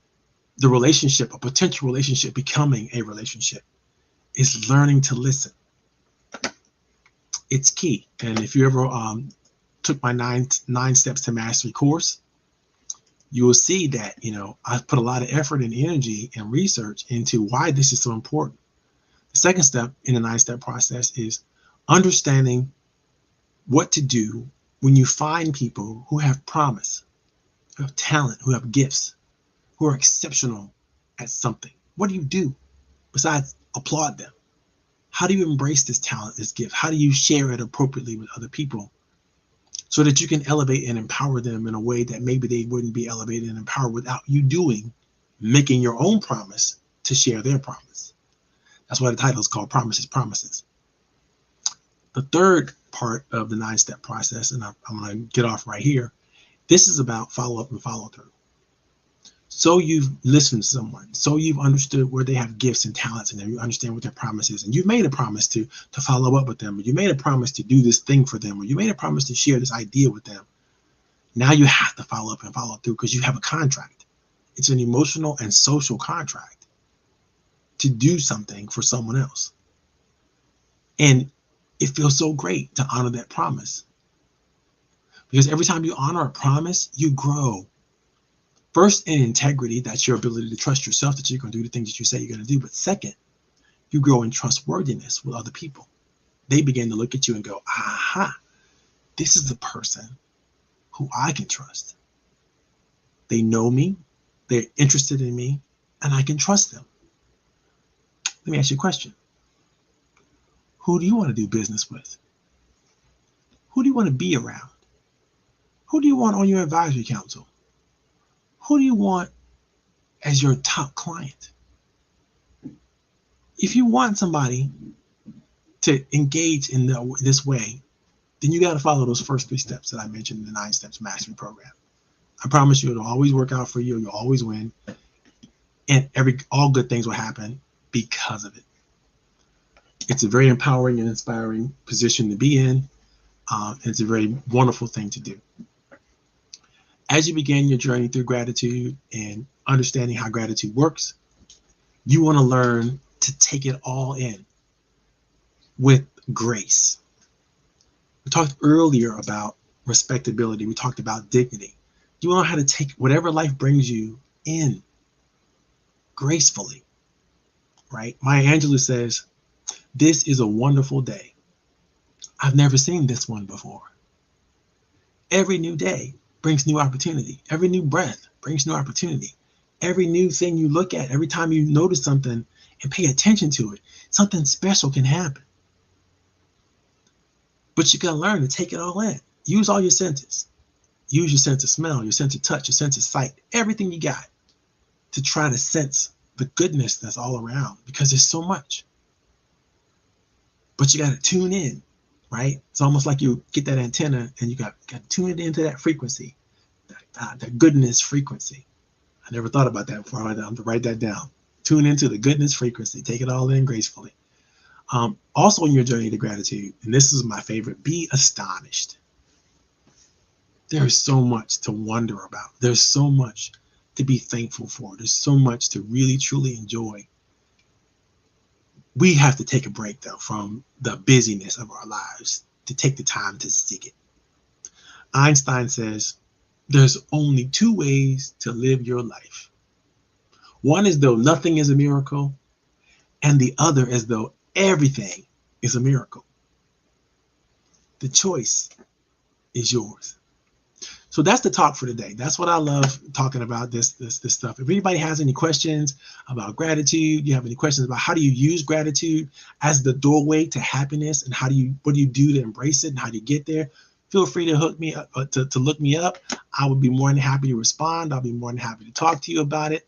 the relationship, a potential relationship becoming a relationship, is learning to listen. It's key. And if you ever took my nine steps to mastery course, you will see that, I put a lot of effort and energy and research into why this is so important. The second step in the 9-step process is understanding what to do when you find people who have promise, who have talent, who have gifts, who are exceptional at something. What do you do besides applaud them? How do you embrace this talent, this gift? How do you share it appropriately with other people so that you can elevate and empower them in a way that maybe they wouldn't be elevated and empowered without you making your own promise to share their promise? That's why the title is called Promises, Promises. The third part of the 9-step process, and I'm going to get off right here, this is about follow up and follow through. So you've listened to someone, so you've understood where they have gifts and talents, and you understand what their promise is, and you've made a promise to follow up with them, or you made a promise to do this thing for them, or you made a promise to share this idea with them. Now you have to follow up and follow through because you have a contract. It's an emotional and social contract to do something for someone else. And it feels so great to honor that promise, because every time you honor a promise, you grow. First, in integrity, that's your ability to trust yourself that you're going to do the things that you say you're going to do. But second, you grow in trustworthiness with other people. They begin to look at you and go, aha, this is the person who I can trust. They know me, they're interested in me, and I can trust them. Let me ask you a question. Who do you want to do business with? Who do you want to be around? Who do you want on your advisory council? Who do you want as your top client? If you want somebody to engage in this way, then you got to follow those first 3 steps that I mentioned in the 9 Steps Mastery Program. I promise you it'll always work out for you. You'll always win. And all good things will happen because of it. It's a very empowering and inspiring position to be in. It's a very wonderful thing to do. As you begin your journey through gratitude and understanding how gratitude works, you want to learn to take it all in with grace. We talked earlier about respectability. We talked about dignity. You want to know how to take whatever life brings you in gracefully, right? Maya Angelou says, "This is a wonderful day. I've never seen this one before." Every new day brings new opportunity. Every new breath brings new opportunity. Every new thing you look at, every time you notice something and pay attention to it, something special can happen. But you got to learn to take it all in. Use all your senses. Use your sense of smell, your sense of touch, your sense of sight, everything you got to try to sense the goodness that's all around, because there's so much. But you got to tune in, right? It's almost like you get that antenna and you got to tune it into that frequency, that goodness frequency. I never thought about that before. I have to write that down. Tune into the goodness frequency. Take it all in gracefully. Also, in your journey to gratitude, and this is my favorite, be astonished. There is so much to wonder about. There's so much to be thankful for. There's so much to really, truly enjoy. We have to take a break, though, from the busyness of our lives to take the time to seek it. Einstein says, there's only 2 ways to live your life. One is though nothing is a miracle, and the other is though everything is a miracle. The choice is yours. So that's the talk for today. That's what I love talking about, this stuff. If anybody has any questions about gratitude, you have any questions about how do you use gratitude as the doorway to happiness, and what do you do to embrace it, and how do you get there, feel free to hook me up, to look me up. I would be more than happy to respond. I'll be more than happy to talk to you about it.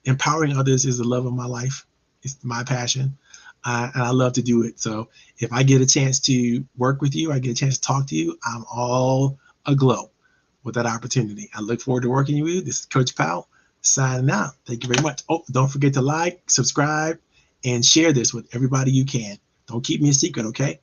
Empowering others is the love of my life. It's my passion. And I love to do it. So if I get a chance to work with you, I get a chance to talk to you, I'm all aglow with that opportunity. I look forward to working with you. This is Coach Powell signing out. Thank you very much. Oh, don't forget to like, subscribe, and share this with everybody you can. Don't keep me a secret, okay?